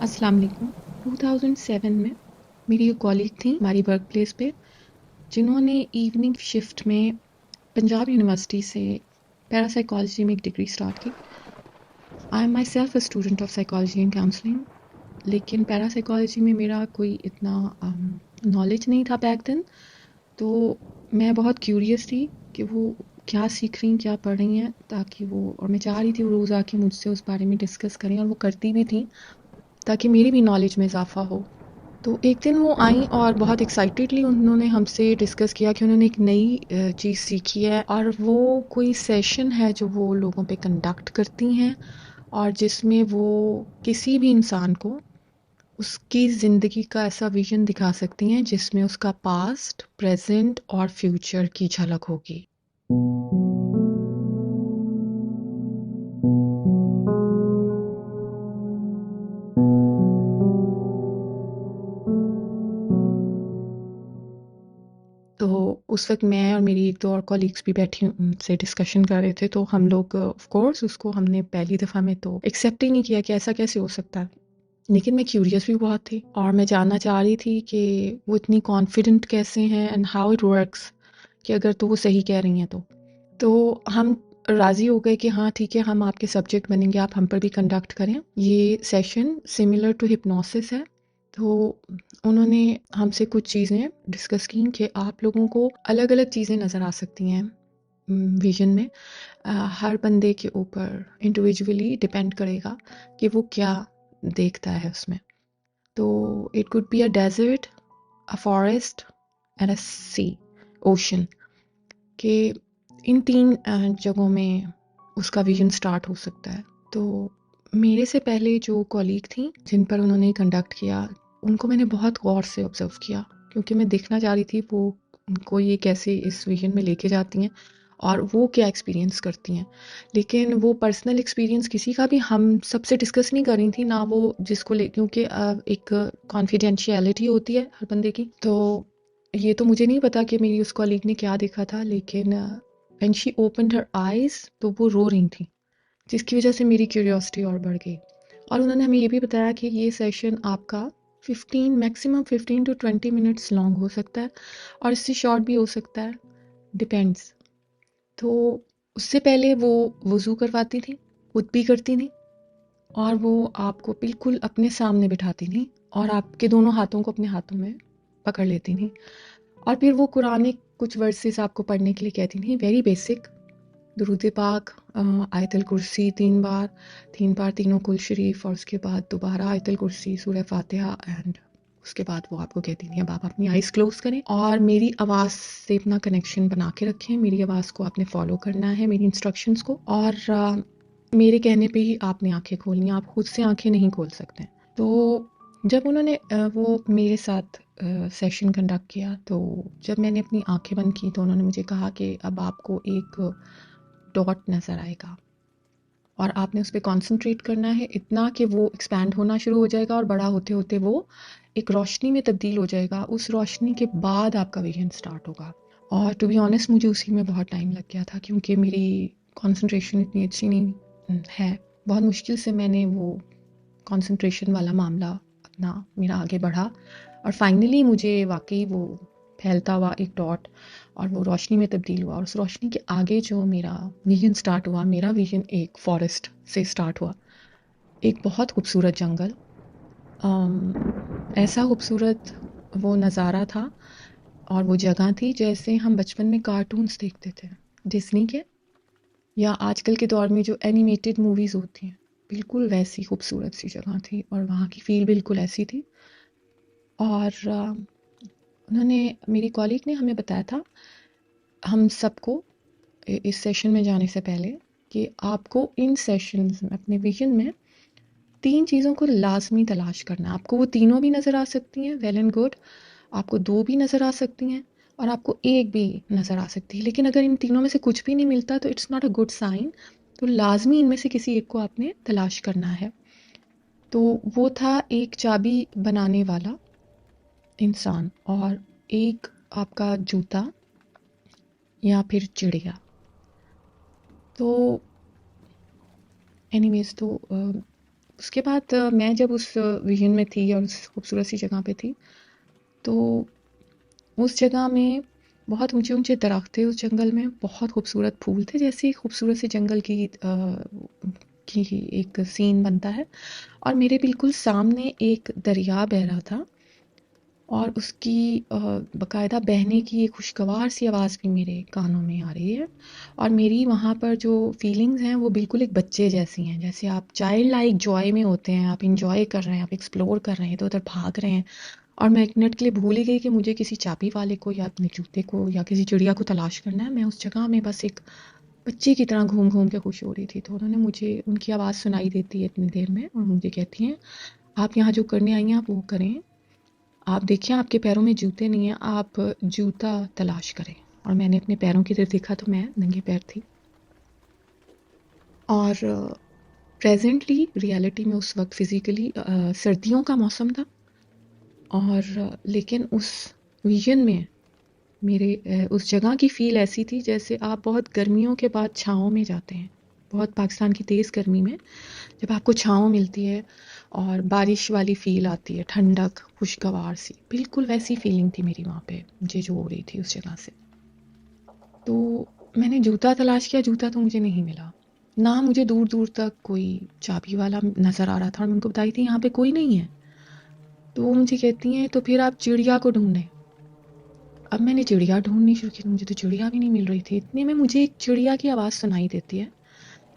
अस्सलाम वालेकुम। 2007 में मेरी एक कॉलीग थी हमारी वर्क प्लेस पे, जिन्होंने इवनिंग शिफ्ट में पंजाब यूनिवर्सिटी से पैरासाइकोलॉजी में एक डिग्री स्टार्ट की। I am my self a student of psychology and counselling, लेकिन पैरासाइकोलॉजी में मेरा कोई इतना नॉलेज नहीं था बैक देन। तो मैं बहुत क्यूरियस थी कि वो क्या सीख रही हैं, क्या पढ़ रही हैं, ताकि वो, और मैं चाह रही थी वो रोज़ आके मुझसे उस बारे में डिस्कस करें, और वो करती भी थी ताकि मेरी भी नॉलेज में इजाफा हो। तो एक दिन वो आईं और बहुत एक्साइटेडली उन्होंने हमसे डिस्कस किया कि उन्होंने एक नई चीज़ सीखी है, और वो कोई सेशन है जो वो लोगों पे कंडक्ट करती हैं, और जिसमें वो किसी भी इंसान को उसकी ज़िंदगी का ऐसा विजन दिखा सकती हैं जिसमें उसका पास्ट, प्रेजेंट और फ्यूचर की झलक होगी। तो उस वक़्त मैं और मेरी 1-2 और कॉलीग्स भी बैठी उनसे डिस्कशन कर रहे थे, तो हम लोग ऑफ़ कोर्स उसको हमने पहली दफ़ा में तो एक्सेप्ट ही नहीं किया कि ऐसा कैसे हो सकता है। लेकिन मैं क्यूरियस भी बहुत थी, और मैं जानना चाह रही थी कि वो इतनी कॉन्फिडेंट कैसे हैं एंड हाउ इट वर्क्स, कि अगर तो वो सही कह रही हैं तो। तो हम राज़ी हो गए कि हाँ ठीक है, हम आपके सब्जेक्ट बनेंगे, आप हम पर भी कंडक्ट करें। ये सेशन सिमिलर टू हिप्नोसिस है। तो उन्होंने हमसे कुछ चीज़ें डिस्कस की कि आप लोगों को अलग-अलग चीज़ें नज़र आ सकती हैं विज़न में। हर बंदे के ऊपर इंडिविजुअली डिपेंड करेगा कि वो क्या देखता है उसमें। तो it could be a desert, a forest and a sea, ocean, कि इन 3 जगहों में उसका विज़न स्टार्ट हो सकता है। तो मेरे से पहले जो कॉलीग थीं, जिन पर उन्होंने कंडक्ट किया, उनको मैंने बहुत गौर से ऑब्ज़र्व किया, क्योंकि मैं देखना चाह रही थी वो उनको ये कैसे इस विज़न में लेके जाती हैं और वो क्या एक्सपीरियंस करती हैं। लेकिन वो पर्सनल एक्सपीरियंस किसी का भी हम सबसे डिस्कस नहीं कर रही थी, ना वो जिसको ले, क्योंकि एक कॉन्फिडेंशियलिटी होती है हर बंदे की। तो ये तो मुझे नहीं पता कि मेरी उस कॉलीग ने क्या देखा था, लेकिन when she opened her eyes तो वो रो रही थी, जिसकी वजह से मेरी क्यूरियोसिटी और बढ़ गई। और उन्होंने हमें ये भी बताया कि ये सेशन आपका 15 मैक्सिमम 15 टू 20 मिनट्स लॉन्ग हो सकता है, और इससे शॉर्ट भी हो सकता है, डिपेंड्स। तो उससे पहले वो वज़ू करवाती थी, खुद भी करती थी, और वो आपको बिल्कुल अपने सामने बिठाती थी और आपके दोनों हाथों को अपने हाथों में पकड़ लेती थी, और फिर वो कुरानिक कुछ वर्सेस आपको पढ़ने के लिए कहती थी, वेरी बेसिक, दुरूद पाक, आयतल कुर्सी 3 बार, 3 बार तीनों कुल शरीफ, और उसके बाद दोबारा आयतल कुर्सी, सूरह फातिहा, एंड उसके बाद वो आपको कहती थी अब आप अपनी आइज़ क्लोज़ करें और मेरी आवाज़ से अपना कनेक्शन बना के रखें। मेरी आवाज़ को आपने फ़ॉलो करना है, मेरी इंस्ट्रक्शंस को, और मेरे कहने पे ही आपने आँखें खोलनी हैं, आप खुद से आँखें नहीं खोल सकते। तो जब उन्होंने वो मेरे साथ सेशन कंडक्ट किया, तो जब मैंने अपनी आँखें बंद की तो उन्होंने मुझे कहा कि अब आपको एक डॉट नज़र आएगा और आपने उस पे कॉन्संट्रेट करना है इतना कि वो एक्सपैंड होना शुरू हो जाएगा, और बड़ा होते-होते वो एक रोशनी में तब्दील हो जाएगा। उस रोशनी के बाद आपका विज़न स्टार्ट होगा। और टू बी ऑनेस्ट मुझे उसी में बहुत टाइम लग गया था, क्योंकि मेरी कॉन्संट्रेशन इतनी अच्छी नहीं है। बहुत मुश्किल से मैंने वो कॉन्संट्रेशन वाला मामला अपना मेरा आगे बढ़ा, और फाइनली मुझे वाक़ई वो फैलता हुआ एक डॉट और वो रोशनी में तब्दील हुआ, और उस रोशनी के आगे जो मेरा विज़न स्टार्ट हुआ, मेरा विज़न एक फ़ॉरेस्ट से स्टार्ट हुआ। एक बहुत खूबसूरत जंगल, ऐसा खूबसूरत वो नज़ारा था और वो जगह थी जैसे हम बचपन में कार्टून्स देखते थे, डिज़्नी के, या आजकल के दौर में जो एनिमेटेड मूवीज़ होती हैं, बिल्कुल वैसी खूबसूरत सी जगह थी, और वहाँ की फ़ील बिल्कुल ऐसी थी। और उन्होंने, मेरी कॉलीग ने हमें बताया था, हम सबको इस सेशन में जाने से पहले, कि आपको इन सेशंस में अपने विज़न में 3 चीज़ों को लाज़मी तलाश करना है। आपको वो तीनों भी नज़र आ सकती हैं, वेल एंड गुड। आपको 2 भी नज़र आ सकती हैं, और आपको 1 भी नज़र आ सकती है। लेकिन अगर इन तीनों में से कुछ भी नहीं मिलता तो it's not a good sign. तो लाज़मी इनमें से किसी एक को आपने तलाश करना है। तो वो था एक चाबी बनाने वाला इंसान, और एक आपका जूता, या फिर चिड़िया। तो एनीवेज़, तो उसके बाद मैं जब उस विज़न में थी और उस खूबसूरत सी जगह पे थी, तो उस जगह में बहुत ऊँचे-ऊँचे दरख्त थे उस जंगल में, बहुत खूबसूरत फूल थे, जैसे खूबसूरत से जंगल की एक सीन बनता है और मेरे बिल्कुल सामने एक दरिया बह रहा था और उसकी बाकायदा बहने की एक खुशगवार सी आवाज़ भी मेरे कानों में आ रही है और मेरी वहाँ पर जो फीलिंग्स हैं वो बिल्कुल एक बच्चे जैसी हैं, जैसे आप चाइल्ड लाइक जॉय में होते हैं, आप इंजॉय कर रहे हैं, आप एक्सप्लोर कर रहे हैं, इधर-उधर भाग रहे हैं और मैं एक मिनट के लिए भूल ही गई कि मुझे किसी चाबी वाले को या अपने जूते को या किसी चिड़िया को तलाश करना है। मैं उस जगह में बस एक बच्चे की तरह घूम-घूम के खुश हो रही थी। तो उन्होंने मुझे उनकी आवाज़ सुनाई देती है इतनी देर में और मुझे कहती हैं, "आप यहाँ जो करने आई हैं, आप वो करें। आप देखिए आपके पैरों में जूते नहीं हैं, आप जूता तलाश करें।" और मैंने अपने पैरों की तरफ देखा तो मैं नंगे पैर थी। और प्रेज़ेंटली रियलिटी में उस वक़्त फ़िज़िकली सर्दियों का मौसम था और लेकिन उस विज़न में मेरे उस जगह की फ़ील ऐसी थी जैसे आप बहुत गर्मियों के बाद छाँव में जाते हैं। बहुत पाकिस्तान की तेज़ गर्मी में जब आपको छाँव मिलती है और बारिश वाली फ़ील आती है, ठंडक, खुशगवार सी, बिल्कुल वैसी फ़ीलिंग थी मेरी वहाँ पे, मुझे जो हो रही थी उस जगह से। तो मैंने जूता तलाश किया, जूता तो मुझे नहीं मिला। ना मुझे दूर-दूर तक कोई चाबी वाला नज़र आ रहा था और मैं उनको बताई थी यहाँ पे कोई नहीं है। तो वो मुझे कहती हैं तो फिर आप चिड़िया को ढूँढें। अब मैंने चिड़िया ढूँढनी शुरू की तो मुझे तो चिड़िया भी नहीं मिल रही थी। इतने में मुझे एक चिड़िया की आवाज़ सुनाई देती है।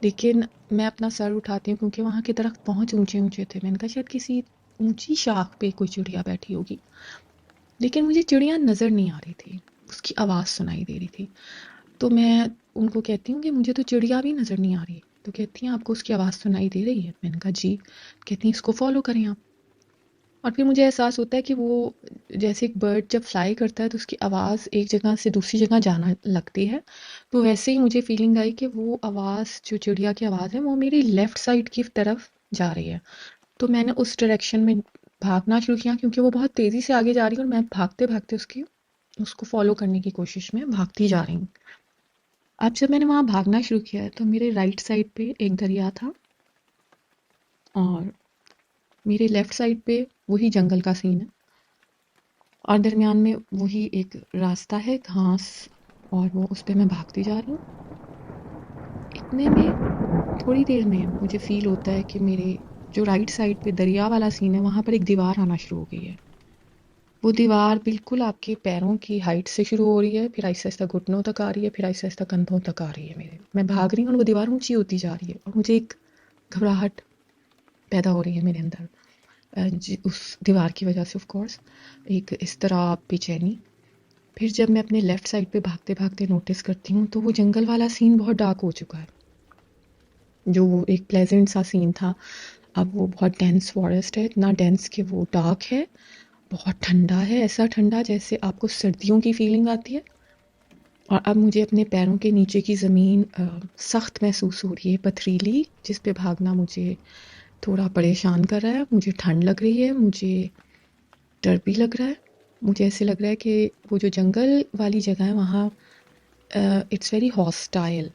लेकिन मैं अपना सर उठाती हूँ क्योंकि वहाँ के दरख्त बहुत ऊँचे-ऊँचे थे। मैंने कहा शायद किसी ऊँची शाख पे कोई चिड़िया बैठी होगी। लेकिन मुझे चिड़िया नज़र नहीं आ रही थी। उसकी आवाज़ सुनाई दे रही थी। तो मैं उनको कहती हूँ कि मुझे तो चिड़िया भी नज़र नहीं आ रही। तो कहती हैं आपको उसकी आवाज़ सुनाई दे रही है? मैंने कहा जी। कहती हैं इसको फ़ॉलो करें आप। और फिर मुझे एहसास होता है कि वो जैसे एक बर्ड जब फ्लाई करता है तो उसकी आवाज़ एक जगह से दूसरी जगह जाना लगती है। तो वैसे ही मुझे फ़ीलिंग आई कि वो आवाज़ जो चिड़िया की आवाज़ है वो मेरी लेफ़्ट साइड की तरफ जा रही है। तो मैंने उस डायरेक्शन में भागना शुरू किया क्योंकि वो बहुत तेज़ी से आगे जा रही है और मैं भागते-भागते उसको फ़ॉलो करने की कोशिश में भागती जा रही हूँ। अब जब मैंने वहाँ भागना शुरू किया है तो मेरे राइट साइड पे एक दरिया था और मेरे लेफ़्ट साइड पे वही जंगल का सीन है और दरमियान में वही एक रास्ता है घास और वो उस पे मैं भागती जा रही हूँ। इतने में थोड़ी देर में मुझे फ़ील होता है कि मेरे जो राइट साइड पे दरिया वाला सीन है वहाँ पर एक दीवार आना शुरू हो गई है। वो दीवार बिल्कुल आपके पैरों की हाइट से शुरू हो रही है, फिर आहिस्ता-आहिस्ता घुटनों तक आ रही है, फिर आहिस्ता-आहिस्ता कंधों तक आ रही है मेरे। मैं भाग रही हूँ और वो दीवार ऊँची होती जा रही है और मुझे एक घबराहट पैदा हो रही है मेरे अंदर। उस दीवार की वजह से ऑफ कोर्स एक इज़्तिराब, बेचैनी। फिर जब मैं अपने लेफ़्ट साइड पे भागते-भागते नोटिस करती हूँ तो वो जंगल वाला सीन बहुत डार्क हो चुका है। जो वो एक प्लेज़ेंट सा सीन था, अब वो बहुत डेंस फ़ॉरेस्ट है, इतना डेंस कि वो डार्क है, बहुत ठंडा है, ऐसा ठंडा जैसे आपको सर्दियों की फ़ीलिंग आती है। और अब मुझे अपने पैरों के नीचे की ज़मीन सख्त महसूस हो रही है, पथरीली, जिस पे भागना मुझे थोड़ा परेशान कर रहा है। मुझे ठंड लग रही है, मुझे डर भी लग रहा है। मुझे ऐसे लग रहा है कि वो जो जंगल वाली जगह है वहाँ इट्स वेरी हॉस्टाइल,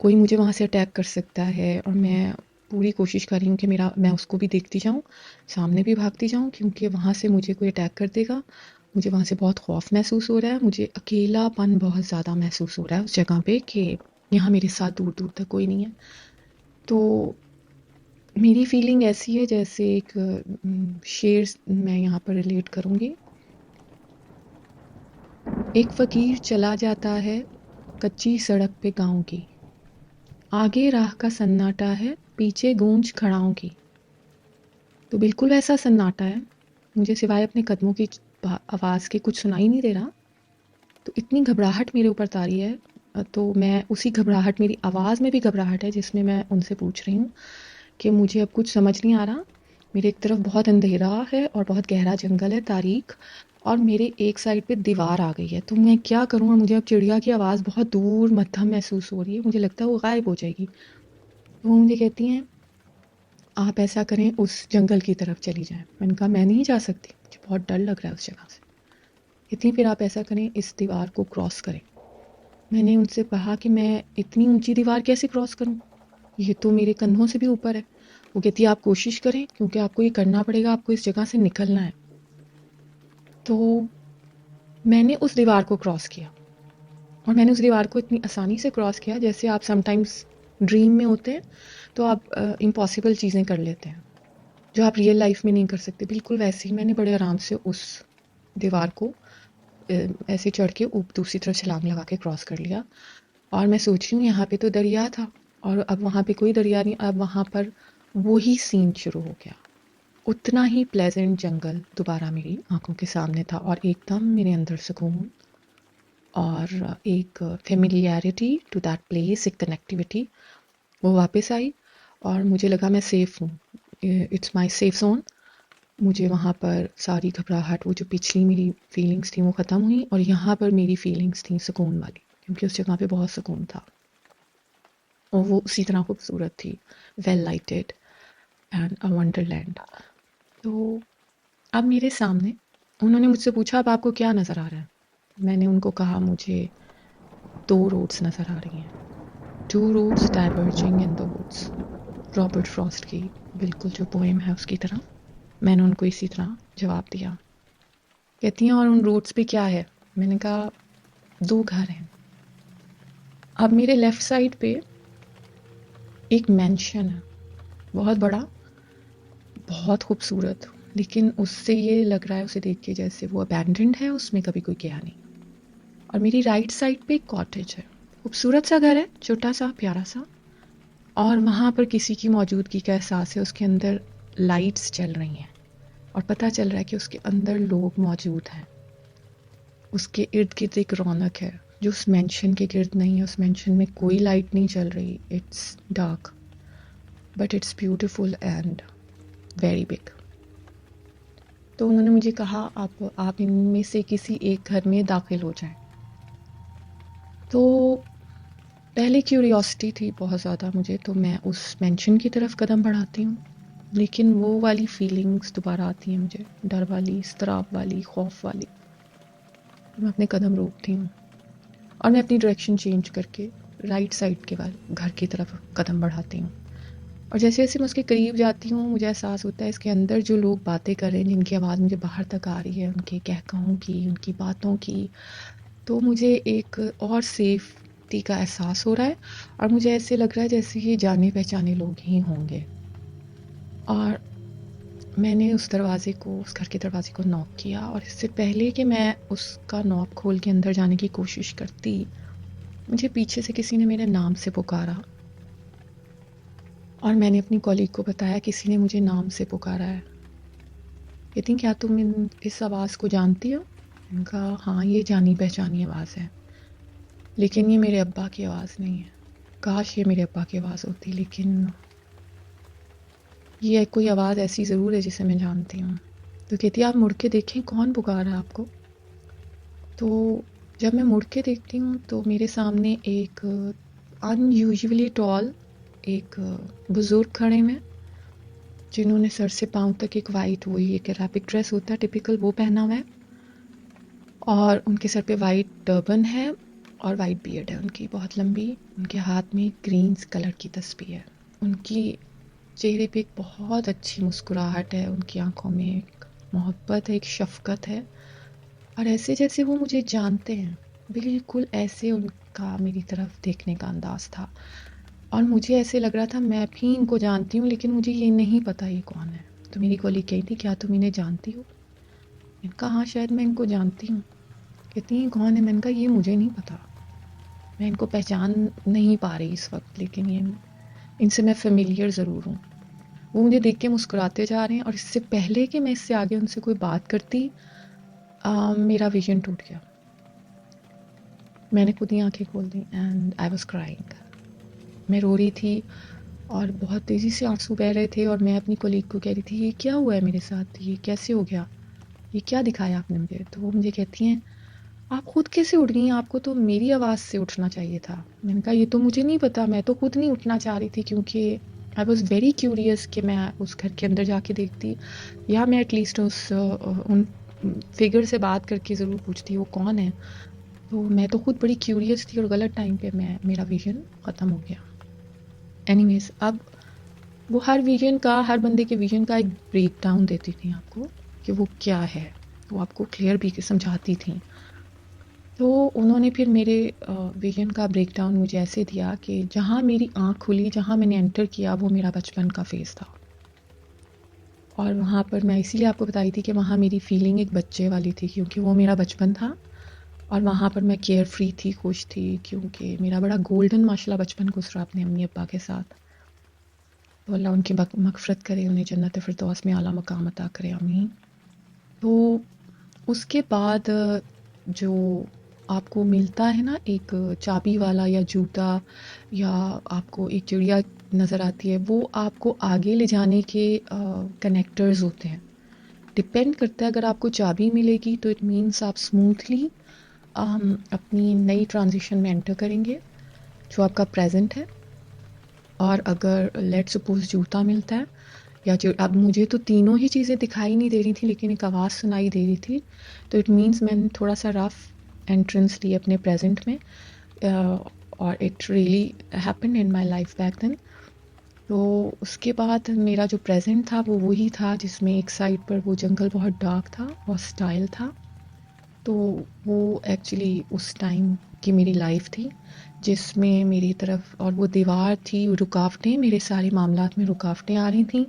कोई मुझे वहाँ से अटैक कर सकता है और मैं पूरी कोशिश कर रही हूँ कि मैं उसको भी देखती जाऊँ, सामने भी भागती जाऊँ क्योंकि वहाँ से मुझे कोई अटैक कर देगा। मुझे वहाँ से बहुत खौफ महसूस हो रहा है, मुझे अकेलापन बहुत ज़्यादा महसूस हो रहा है उस जगह पे कि यहाँ मेरे साथ दूर-दूर तक कोई नहीं है। तो मेरी फीलिंग ऐसी है जैसे एक शेर मैं यहाँ पर रिलेट करूँगी। एक फ़कीर चला जाता है कच्ची सड़क पे गाँव की, आगे राह का सन्नाटा है, पीछे गूंज खड़ाओं की। तो बिल्कुल वैसा सन्नाटा है, मुझे सिवाय अपने कदमों की आवाज़ के कुछ सुनाई नहीं दे रहा। तो इतनी घबराहट मेरे ऊपर तारी है तो मैं उसी घबराहट, मेरी आवाज़ में भी घबराहट है जिसमें मैं उनसे पूछ रही हूँ कि मुझे अब कुछ समझ नहीं आ रहा। मेरे एक तरफ बहुत अंधेरा है और बहुत गहरा जंगल है, तारीक, और मेरे एक साइड पे दीवार आ गई है। तो मैं क्या करूँ? और मुझे अब चिड़िया की आवाज़ बहुत दूर मद्धम महसूस हो रही है। मुझे लगता है वो गायब हो जाएगी। तो वो मुझे कहती हैं, "आप ऐसा करें, उस जंगल की तरफ चली जाएँ।" मैंने कहा, "मैं नहीं जा सकती, मुझे बहुत डर लग रहा है उस जगह से।" कहती हैं, "फिर आप ऐसा करें, इस दीवार को क्रॉस करें।" मैंने उनसे कहा कि मैं इतनी ऊँची दीवार कैसे क्रॉस करूँ? ये तो मेरे कंधों से भी ऊपर है। वो कहती है आप कोशिश करें क्योंकि आपको ये करना पड़ेगा, आपको इस जगह से निकलना है। तो मैंने उस दीवार को क्रॉस किया और मैंने उस दीवार को इतनी आसानी से क्रॉस किया जैसे आप समटाइम्स ड्रीम में होते हैं तो आप इम्पॉसिबल चीज़ें कर लेते हैं जो आप रियल लाइफ में नहीं कर सकते। बिल्कुल वैसे ही मैंने बड़े आराम से उस दीवार को ऐसे चढ़ के दूसरी तरफ छलांग लगा के क्रॉस कर लिया। और मैं सोच रही हूँ यहाँ पे तो दरिया था और अब वहाँ पे कोई दरिया नहीं, अब वहाँ पर वही सीन शुरू हो गया। उतना ही प्लेजेंट जंगल दोबारा मेरी आंखों के सामने था और एकदम मेरे अंदर सुकून और एक फेमिलियरिटी टू दैट प्लेस, एक कनेक्टिविटी वो वापस आई और मुझे लगा मैं सेफ़ हूँ, इट्स माय सेफ जोन। मुझे वहाँ पर सारी घबराहट, वो जो पिछली मेरी फीलिंग्स थी वो ख़त्म हुई और यहाँ पर मेरी फीलिंग्स थी सुकून वाली, क्योंकि उस जगह पे बहुत सुकून था और वो उसी तरह खूबसूरत थी, well lighted and a Wonderland. तो अब मेरे सामने उन्होंने मुझसे पूछा अब आपको क्या नज़र आ रहा है? मैंने उनको कहा मुझे 2 रोड्स नज़र आ रही हैं, 2 roads diverging in the woods. Robert Frost की बिल्कुल जो पोएम है उसकी तरह मैंने उनको इसी तरह जवाब दिया। कहती हैं और उन रोड्स पे क्या है? मैंने कहा 2 घर हैं। अब मेरे लेफ़्ट साइड पे एक मैंशन है, बहुत बड़ा, बहुत खूबसूरत, लेकिन उससे ये लग रहा है उसे देख के जैसे वो अबैंडन्ड है, उसमें कभी कोई गया नहीं। और मेरी राइट साइड पे एक कॉटेज है, खूबसूरत सा घर है, छोटा सा प्यारा सा, और वहाँ पर किसी की मौजूदगी का एहसास है। उसके अंदर लाइट्स चल रही हैं और पता चल रहा है कि उसके अंदर लोग मौजूद हैं। उसके इर्द गिर्द एक रौनक है जो उस मेंशन के गिर्द नहीं है। उस मेंशन में कोई लाइट नहीं चल रही, it's dark but it's beautiful and very big. तो उन्होंने मुझे कहा आप इनमें से किसी एक घर में दाखिल हो जाएं। तो पहले क्यूरियोसिटी थी बहुत ज़्यादा मुझे, तो मैं उस मेंशन की तरफ कदम बढ़ाती हूँ, लेकिन वो वाली फीलिंग्स दोबारा आती हैं मुझे, डर वाली, इस्तराब वाली, खौफ वाली। मैं अपने कदम रोकती हूँ और मैं अपनी डायरेक्शन चेंज करके राइट साइड के घर की तरफ कदम बढ़ाती हूँ। और जैसे जैसे मैं उसके करीब जाती हूँ मुझे एहसास होता है इसके अंदर जो लोग बातें कर रहे हैं, जिनकी आवाज़ मुझे बाहर तक आ रही है, उनके कहकाहों की, उनकी बातों की, तो मुझे एक और सेफ्टी का एहसास हो रहा है और मुझे ऐसे लग रहा है जैसे ये जाने पहचाने लोग ही होंगे। और मैंने उस दरवाज़े को, उस घर के दरवाज़े को नॉक किया और इससे पहले कि मैं उसका नॉब खोल के अंदर जाने की कोशिश करती, मुझे पीछे से किसी ने मेरे नाम से पुकारा और मैंने अपनी कॉलीग को बताया किसी ने मुझे नाम से पुकारा है। कहती क्या तुम इस आवाज़ को जानती हो? मैंने कहा हाँ, ये जानी पहचानी आवाज़ है, लेकिन ये मेरे अब्बा की आवाज़ नहीं है। काश ये मेरे अब्बा की आवाज़ होती, लेकिन ये कोई आवाज़ ऐसी ज़रूर है जिसे मैं जानती हूँ। तो कहती आप मुड़ के देखें कौन पुकार रहा है आपको। तो जब मैं मुड़ के देखती हूँ तो मेरे सामने एक अनयूजुअली टॉल एक बुज़ुर्ग खड़े हैं जिन्होंने सर से पाँव तक एक वाइट, वही एक अराबिक ड्रेस होता है टिपिकल, वो पहना हुआ है और उनके सर पे वाइट टर्बन है और वाइट बियर्ड है उनकी बहुत लंबी। उनके हाथ में ग्रीन कलर की तस्बीह है। उनकी चेहरे पे एक बहुत अच्छी मुस्कुराहट है, उनकी आंखों में एक मोहब्बत है, एक शफ़क़त है और ऐसे जैसे वो मुझे जानते हैं, बिल्कुल ऐसे उनका मेरी तरफ देखने का अंदाज़ था। और मुझे ऐसे लग रहा था मैं भी इनको जानती हूँ, लेकिन मुझे ये नहीं पता ये कौन है। तो मेरी कॉलीग कही थी क्या तुम इन्हें जानती हो? मैंने कहा हाँ शायद मैं इनको जानती हूँ। कहती हैं कौन है? मैंने कहा ये मुझे नहीं पता, मैं इनको पहचान नहीं पा रही इस वक्त, लेकिन ये इनसे मैं फेमिलियर ज़रूर हूँ। वो मुझे देख के मुस्कुराते जा रहे हैं और इससे पहले कि मैं इससे आगे उनसे कोई बात करती, मेरा विजन टूट गया। मैंने खुद ही आंखें खोल दी एंड आई वाज क्राइंग। मैं रो रही थी और बहुत तेज़ी से आंसू बह रहे थे और मैं अपनी कोलीग को कह रही थी ये क्या हुआ है मेरे साथ, ये कैसे हो गया, ये क्या दिखाया आपने मुझे। तो वो मुझे कहती हैं आप खुद कैसे उठ गई, आपको तो मेरी आवाज़ से उठना चाहिए था। मैंने कहा ये तो मुझे नहीं पता, मैं तो खुद नहीं उठना चाह रही थी क्योंकि आई वॉज़ वेरी क्यूरियस कि मैं उस घर के अंदर जाके देखती या मैं एटलीस्ट उन फिगर से बात करके ज़रूर पूछती वो कौन है। तो मैं तो खुद बड़ी क्यूरियस थी और गलत टाइम पे मेरा विजन ख़त्म हो गया। एनीवेज अब वो हर बंदे के विजन का एक ब्रेक डाउन देती थी आपको कि वो क्या है, वो आपको क्लियर भी समझाती थी। तो उन्होंने फिर मेरे विजन का ब्रेकडाउन मुझे ऐसे दिया कि जहाँ मेरी आँख खुली, जहाँ मैंने एंटर किया, वो मेरा बचपन का फ़ेज़ था। और वहाँ पर मैं इसीलिए आपको बताई थी कि वहाँ मेरी फ़ीलिंग एक बच्चे वाली थी, क्योंकि वो मेरा बचपन था और वहाँ पर मैं केयर फ्री थी, खुश थी, क्योंकि मेरा बड़ा गोल्डन माशाल्लाह बचपन गुज़रा अपने अम्मी-अब्बा के साथ। तो अल्लाह उनकी मग़फ़िरत करे, उन्हें जन्नत फ़िरदौस में आला मक़ाम अता करे, आमीन। तो उसके बाद जो आपको मिलता है ना एक चाबी वाला या जूता, या आपको एक चिड़िया नज़र आती है, वो आपको आगे ले जाने के कनेक्टर्स होते हैं। डिपेंड करता है, अगर आपको चाबी मिलेगी तो इट मीन्स आप स्मूथली अपनी नई ट्रांजिशन में एंटर करेंगे, जो आपका प्रेज़ेंट है। और अगर लेट्स सपोज़ जूता मिलता है या जो, अब मुझे तो तीनों ही चीज़ें दिखाई नहीं दे रही थी, लेकिन एक आवाज़ सुनाई दे रही थी, तो इट मीन्स मैंने थोड़ा-सा रफ़ एंट्रेंस ली अपने प्रेज़ेंट में, और it really happened in my life back then. तो उसके बाद मेरा जो प्रेज़ेंट था वो वही था जिसमें एक साइड पर वो जंगल बहुत डार्क था, हॉस्टाइल था। तो वो एक्चुअली उस टाइम की मेरी लाइफ थी, जिसमें मेरी तरफ, और वो दीवार थी, रुकावटें, मेरे सारे मामलात में रुकावटें आ रही थीं।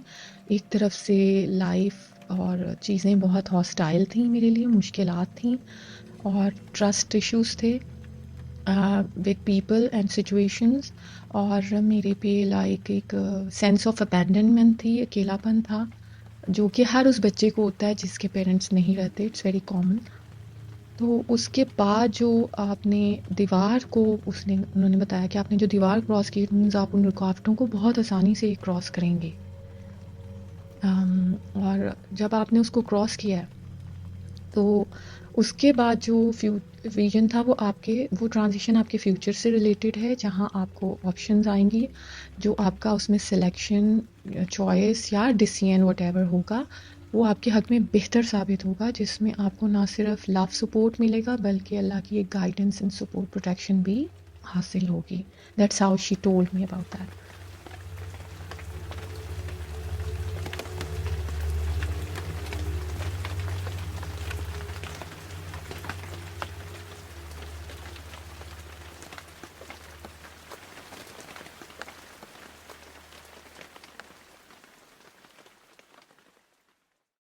एक तरफ से लाइफ और चीज़ें बहुत हॉस्टाइल थीं मेरे लिए, मुश्किलात थीं और ट्रस्ट इश्यूज़ थे विद पीपल एंड सिचुएशंस, और मेरे पे लाइक एक सेंस ऑफ अबैंडनमेंट थी, अकेलापन था, जो कि हर उस बच्चे को होता है जिसके पेरेंट्स नहीं रहते, इट्स वेरी कॉमन। तो उसके बाद जो आपने दीवार को, उसने उन्होंने बताया कि आपने जो दीवार क्रॉस की, इट मीन्स आप उन रुकावटों को बहुत आसानी से क्रॉस करेंगे। और जब आपने उसको क्रॉस किया है, तो उसके बाद जो विजन था वो ट्रांजिशन आपके फ्यूचर से रिलेटेड है, जहाँ आपको ऑप्शंस आएंगी, जो आपका उसमें सिलेक्शन, चॉइस या डिसीजन व्हाटएवर होगा, वो आपके हक में बेहतर साबित होगा, जिसमें आपको ना सिर्फ लव सपोर्ट मिलेगा, बल्कि अल्लाह की एक गाइडेंस एंड सपोर्ट प्रोटेक्शन भी हासिल होगी। That's how she told me about that.